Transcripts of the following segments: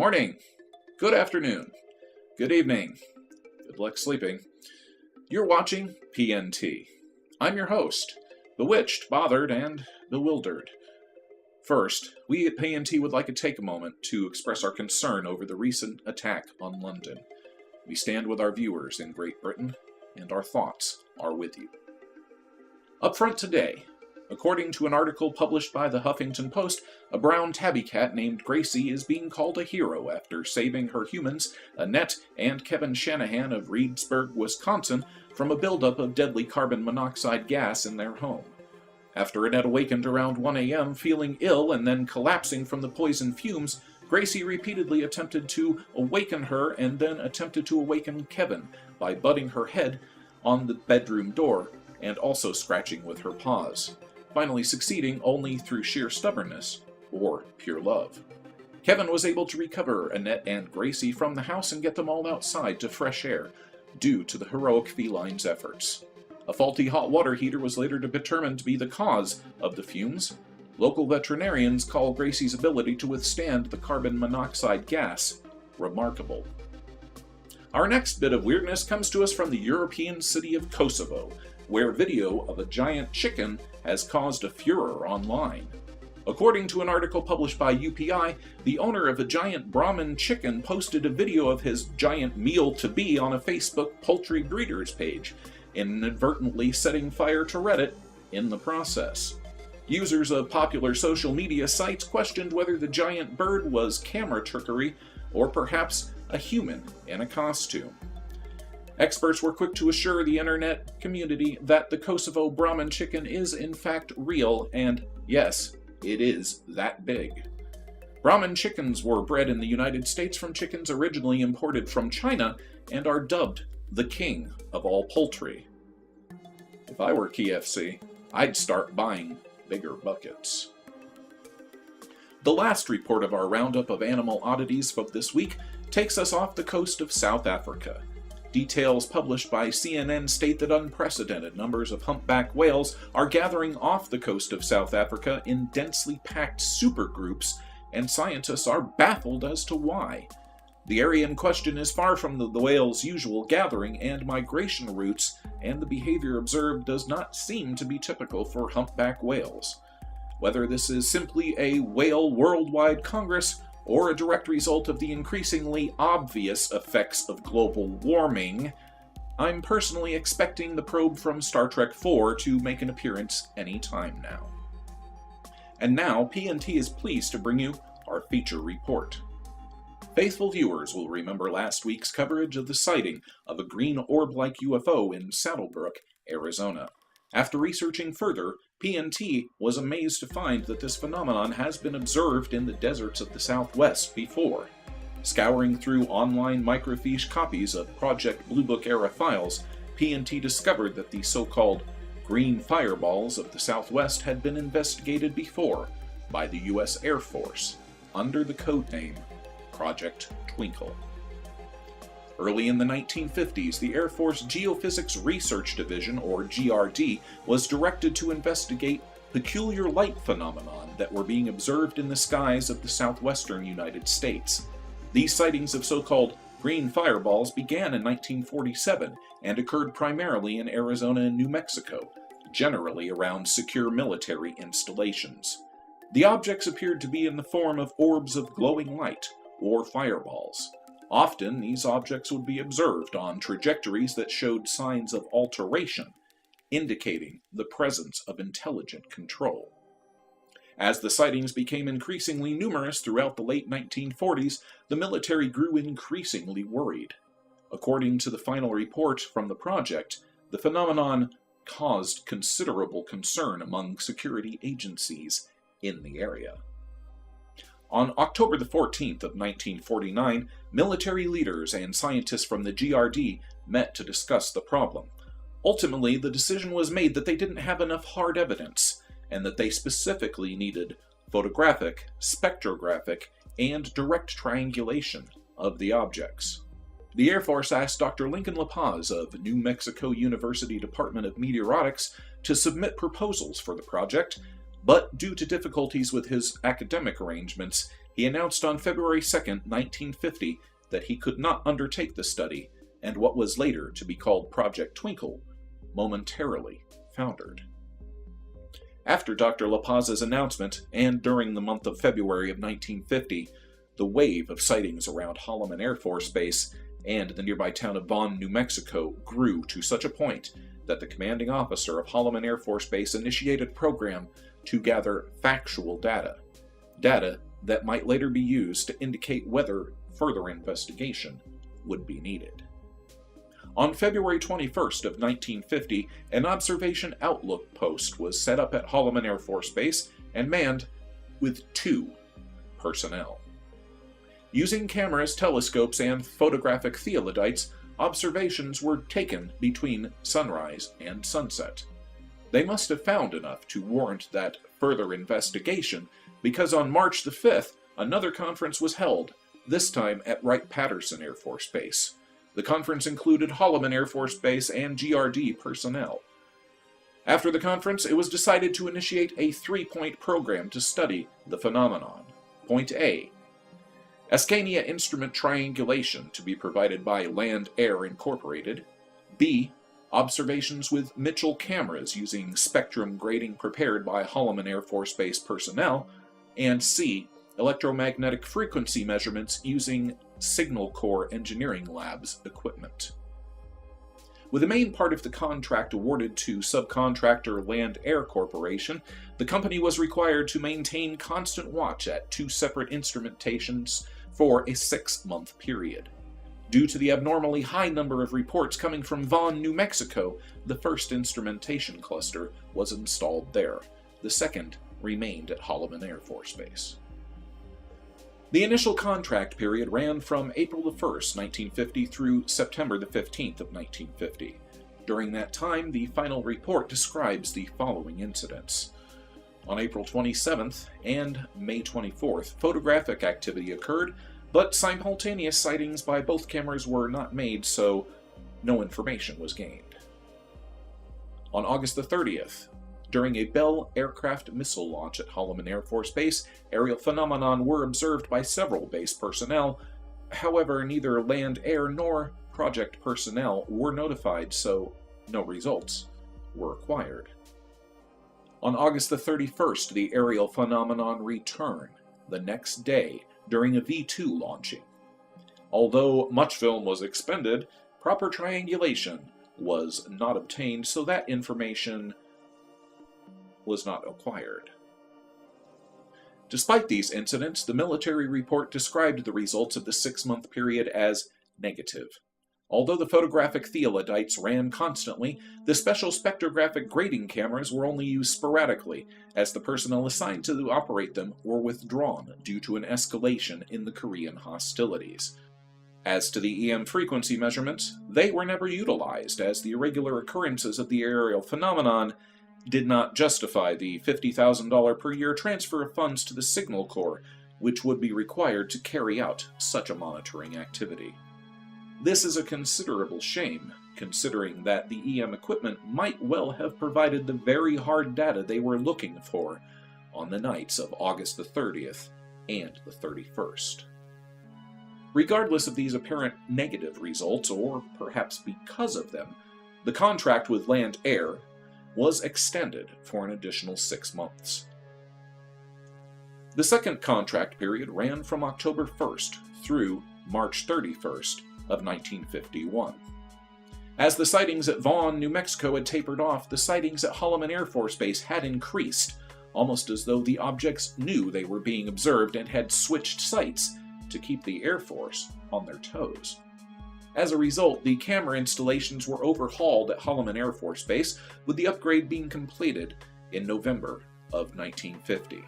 morning, good afternoon, good evening, good luck sleeping. You're watching PNT. I'm your host, bewitched, bothered, and bewildered. First, we at PNT would like to take a moment to express our concern over the recent attack on London. We stand with our viewers in Great Britain, and our thoughts are with you. Up front today, according to an article published by the Huffington Post, a brown tabby cat named Gracie is being called a hero after saving her humans, Annette and Kevin Shanahan of Reedsburg, Wisconsin, from a buildup of deadly carbon monoxide gas in their home. After Annette awakened around 1 a.m. feeling ill and then collapsing from the poison fumes, Gracie repeatedly attempted to awaken her and then attempted to awaken Kevin by butting her head on the bedroom door and also scratching with her paws, finally succeeding only through sheer stubbornness or pure love. Kevin was able to recover Annette and Gracie from the house and get them all outside to fresh air, due to the heroic feline's efforts. A faulty hot water heater was later determined to be the cause of the fumes. Local veterinarians call Gracie's ability to withstand the carbon monoxide gas remarkable. Our next bit of weirdness comes to us from the European city of Kosovo, where video of a giant chicken has caused a furor online. According to an article published by UPI, the owner of a giant Brahmin chicken posted a video of his giant meal-to-be on a Facebook poultry breeders page, inadvertently setting fire to Reddit in the process. Users of popular social media sites questioned whether the giant bird was camera trickery or perhaps a human in a costume. Experts were quick to assure the internet community that the Kosovo Brahmin chicken is in fact real, and yes, it is that big. Brahmin chickens were bred in the United States from chickens originally imported from China and are dubbed the king of all poultry. If I were KFC, I'd start buying bigger buckets. The last report of our roundup of animal oddities for this week takes us off the coast of South Africa. Details published by CNN state that unprecedented numbers of humpback whales are gathering off the coast of South Africa in densely packed supergroups, and scientists are baffled as to why. The area in question is far from the whales' usual gathering and migration routes, and the behavior observed does not seem to be typical for humpback whales. Whether this is simply a whale worldwide congress or a direct result of the increasingly obvious effects of global warming, I'm personally expecting the probe from Star Trek IV to make an appearance any time now. And now, PNT is pleased to bring you our feature report. Faithful viewers will remember last week's coverage of the sighting of a green orb-like UFO in Saddlebrook, Arizona. After researching further, PNT was amazed to find that this phenomenon has been observed in the deserts of the Southwest before. Scouring through online microfiche copies of Project Blue Book era files, PNT discovered that the so-called green fireballs of the Southwest had been investigated before by the U.S. Air Force under the codename Project Twinkle. Early in the 1950s, the Air Force Geophysics Research Division, or GRD, was directed to investigate peculiar light phenomena that were being observed in the skies of the southwestern United States. These sightings of so-called green fireballs began in 1947 and occurred primarily in Arizona and New Mexico, generally around secure military installations. The objects appeared to be in the form of orbs of glowing light, or fireballs. Often, these objects would be observed on trajectories that showed signs of alteration, indicating the presence of intelligent control. As the sightings became increasingly numerous throughout the late 1940s, the military grew increasingly worried. According to the final report from the project, the phenomenon caused considerable concern among security agencies in the area. On October the 14th of 1949, military leaders and scientists from the GRD met to discuss the problem. Ultimately, the decision was made that they didn't have enough hard evidence, and that they specifically needed photographic, spectrographic, and direct triangulation of the objects. The Air Force asked Dr. Lincoln La Paz of New Mexico University Department of Meteorotics to submit proposals for the project, but due to difficulties with his academic arrangements, he announced on February 2, 1950, that he could not undertake the study, and what was later to be called Project Twinkle momentarily foundered. After Dr. La Paz's announcement, and during the month of February of 1950, the wave of sightings around Holloman Air Force Base and the nearby town of Vaughn, New Mexico, grew to such a point that the commanding officer of Holloman Air Force Base initiated a program to gather factual data that might later be used to indicate whether further investigation would be needed. On February 21st of 1950, an observation outlook post was set up at Holloman Air Force Base and manned with 2 personnel. Using cameras, telescopes, and photographic theodolites, observations were taken between sunrise and sunset. They must have found enough to warrant that further investigation, because on March the 5th, another conference was held, this time at Wright-Patterson Air Force Base. The conference included Holloman Air Force Base and GRD personnel. After the conference, it was decided to initiate a 3-point program to study the phenomenon. Point A: Ascania instrument triangulation to be provided by Land Air Incorporated. B: observations with Mitchell cameras using spectrum grading prepared by Holloman Air Force Base personnel. And C: electromagnetic frequency measurements using Signal Corps Engineering Lab's equipment. With the main part of the contract awarded to subcontractor Land Air Corporation, the company was required to maintain constant watch at 2 separate instrumentations for a 6-month period. Due to the abnormally high number of reports coming from Vaughn, New Mexico, the first instrumentation cluster was installed there. The second remained at Holloman Air Force Base. The initial contract period ran from April 1, 1950 through September 15, 1950. During that time, the final report describes the following incidents. On April 27th and May 24th, photographic activity occurred, but simultaneous sightings by both cameras were not made, so no information was gained. On August 30th, during a Bell aircraft missile launch at Holloman Air Force Base, aerial phenomena were observed by several base personnel. However, neither Land Air nor project personnel were notified, so no results were acquired. On August the 31st, the aerial phenomenon returned the next day during a V-2 launching. Although much film was expended, proper triangulation was not obtained, so that information was not acquired. Despite these incidents, the military report described the results of the 6-month period as negative. Although the photographic theodolites ran constantly, the special spectrographic grading cameras were only used sporadically, as the personnel assigned to operate them were withdrawn due to an escalation in the Korean hostilities. As to the EM frequency measurements, they were never utilized, as the irregular occurrences of the aerial phenomenon did not justify the $50,000 per year transfer of funds to the Signal Corps, which would be required to carry out such a monitoring activity. This is a considerable shame, considering that the EM equipment might well have provided the very hard data they were looking for on the nights of August the 30th and the 31st. Regardless of these apparent negative results, or perhaps because of them, the contract with Land Air was extended for an additional 6 months. The second contract period ran from October 1st through March 31st of 1951. As the sightings at Vaughn, New Mexico had tapered off, the sightings at Holloman Air Force Base had increased, almost as though the objects knew they were being observed and had switched sites to keep the Air Force on their toes. As a result, the camera installations were overhauled at Holloman Air Force Base, with the upgrade being completed in November of 1950.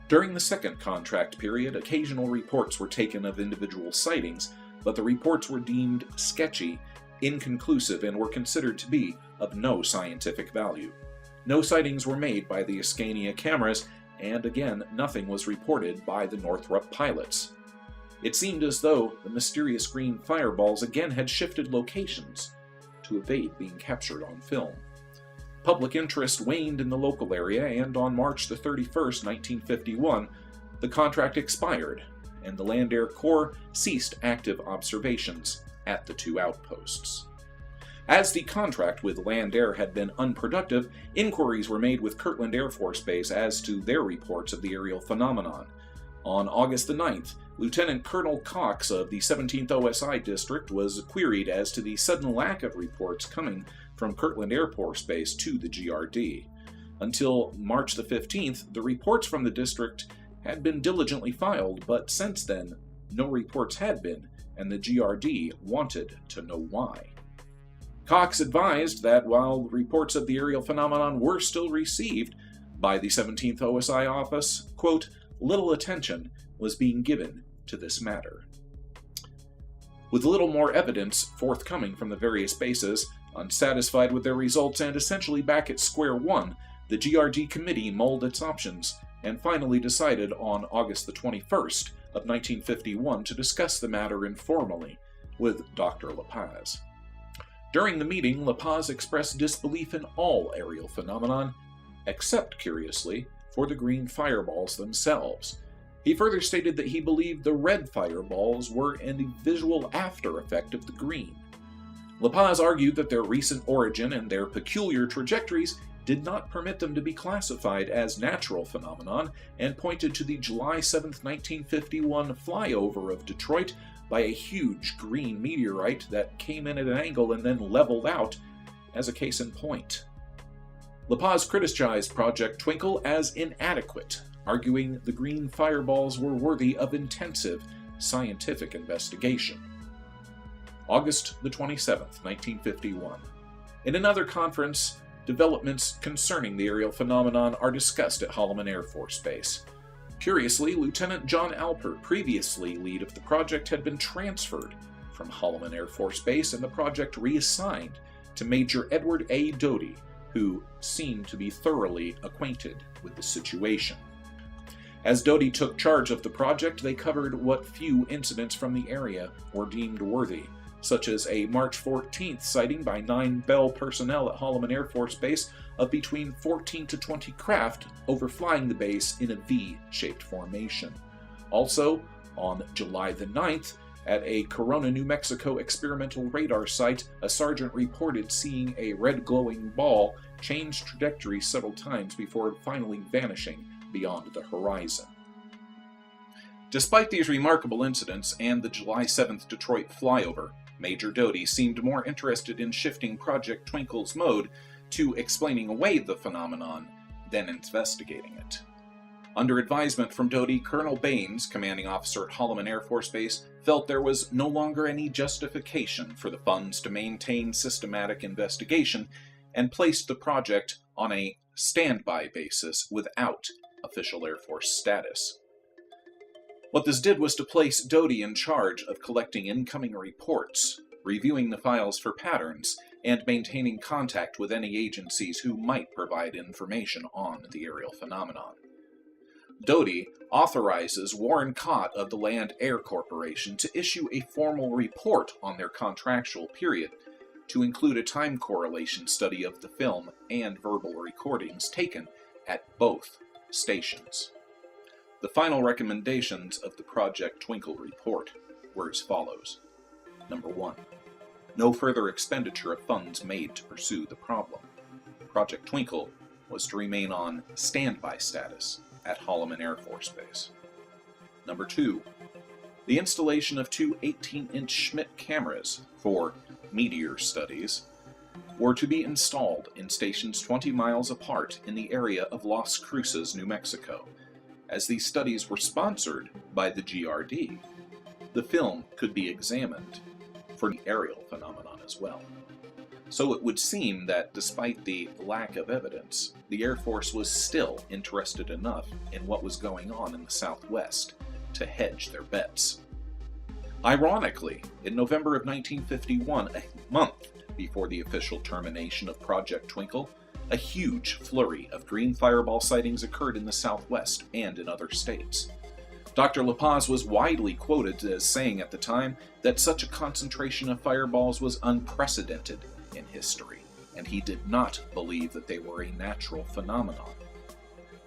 During the second contract period, occasional reports were taken of individual sightings, but the reports were deemed sketchy, inconclusive, and were considered to be of no scientific value. No sightings were made by the Ascania cameras, and again, nothing was reported by the Northrop pilots. It seemed as though the mysterious green fireballs again had shifted locations to evade being captured on film. Public interest waned in the local area, and on March the 31st, 1951, the contract expired, and the Land Air Corps ceased active observations at the two outposts. As the contract with Land Air had been unproductive, inquiries were made with Kirtland Air Force Base as to their reports of the aerial phenomenon. On August the 9th, Lieutenant Colonel Cox of the 17th OSI District was queried as to the sudden lack of reports coming from Kirtland Air Force Base to the GRD. Until March the 15th, the reports from the district had been diligently filed, but since then, no reports had been, and the GRD wanted to know why. Cox advised that while reports of the aerial phenomenon were still received by the 17th OSI office, quote, little attention was being given to this matter. With little more evidence forthcoming from the various bases, unsatisfied with their results and essentially back at square one, the GRD committee mulled its options and finally decided on August the 21st of 1951 to discuss the matter informally with Dr. La Paz. During the meeting, La Paz expressed disbelief in all aerial phenomenon, except, curiously, for the green fireballs themselves. He further stated that he believed the red fireballs were a visual after effect of the green. La Paz argued that their recent origin and their peculiar trajectories did not permit them to be classified as natural phenomenon, and pointed to the July 7, 1951 flyover of Detroit by a huge green meteorite that came in at an angle and then leveled out as a case in point. La Paz criticized Project Twinkle as inadequate, arguing the green fireballs were worthy of intensive scientific investigation. August the 27th, 1951. In another conference, developments concerning the aerial phenomenon are discussed at Holloman Air Force Base. Curiously, Lieutenant John Alpert, previously lead of the project, had been transferred from Holloman Air Force Base and the project reassigned to Major Edward A. Doty, who seemed to be thoroughly acquainted with the situation. As Doty took charge of the project, they covered what few incidents from the area were deemed worthy, such as a March 14th sighting by 9 Bell personnel at Holloman Air Force Base of between 14 to 20 craft overflying the base in a V-shaped formation. Also, on July the 9th, at a Corona, New Mexico experimental radar site, a sergeant reported seeing a red glowing ball change trajectory several times before finally vanishing beyond the horizon. Despite these remarkable incidents and the July 7th Detroit flyover, Major Doty seemed more interested in shifting Project Twinkle's mode to explaining away the phenomenon than investigating it. Under advisement from Doty, Colonel Baines, commanding officer at Holloman Air Force Base, felt there was no longer any justification for the funds to maintain systematic investigation and placed the project on a standby basis without official Air Force status. What this did was to place Doty in charge of collecting incoming reports, reviewing the files for patterns, and maintaining contact with any agencies who might provide information on the aerial phenomenon. Doty authorizes Warren Cott of the Land Air Corporation to issue a formal report on their contractual period, to include a time correlation study of the film and verbal recordings taken at both stations. The final recommendations of the Project Twinkle report were as follows. Number 1. No further expenditure of funds made to pursue the problem. Project Twinkle was to remain on standby status at Holloman Air Force Base. Number 2. The installation of 2 18-inch Schmidt cameras for meteor studies were to be installed in stations 20 miles apart in the area of Las Cruces, New Mexico. As these studies were sponsored by the GRD, the film could be examined for the aerial phenomenon as well. So it would seem that despite the lack of evidence, the Air Force was still interested enough in what was going on in the Southwest to hedge their bets. Ironically, in November of 1951, a month before the official termination of Project Twinkle, a huge flurry of green fireball sightings occurred in the Southwest and in other states. Dr. La Paz was widely quoted as saying at the time that such a concentration of fireballs was unprecedented in history, and he did not believe that they were a natural phenomenon.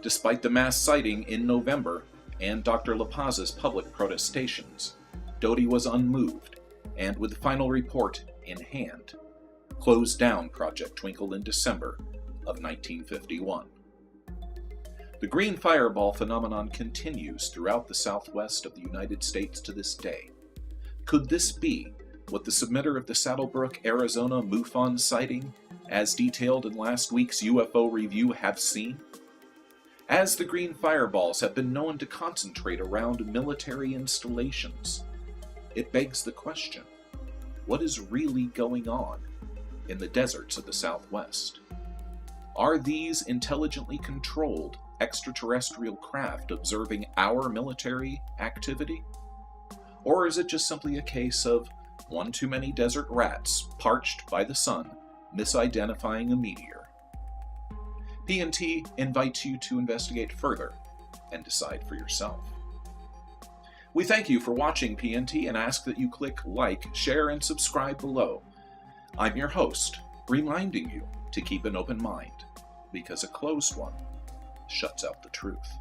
Despite the mass sighting in November and Dr. La Paz's public protestations, Doty was unmoved, and with the final report in hand, closed down Project Twinkle in December of 1951. The green fireball phenomenon continues throughout the southwest of the United States to this day. Could this be what the submitter of the Saddlebrook, Arizona MUFON sighting, as detailed in last week's UFO review, have seen? As the green fireballs have been known to concentrate around military installations, it begs the question, what is really going on in the deserts of the Southwest? Are these intelligently controlled extraterrestrial craft observing our military activity? Or is it just simply a case of one too many desert rats parched by the sun misidentifying a meteor? PNT invites you to investigate further and decide for yourself. We thank you for watching PNT and ask that you click like, share, and subscribe below. I'm your host, reminding you to keep an open mind, because a closed one shuts out the truth.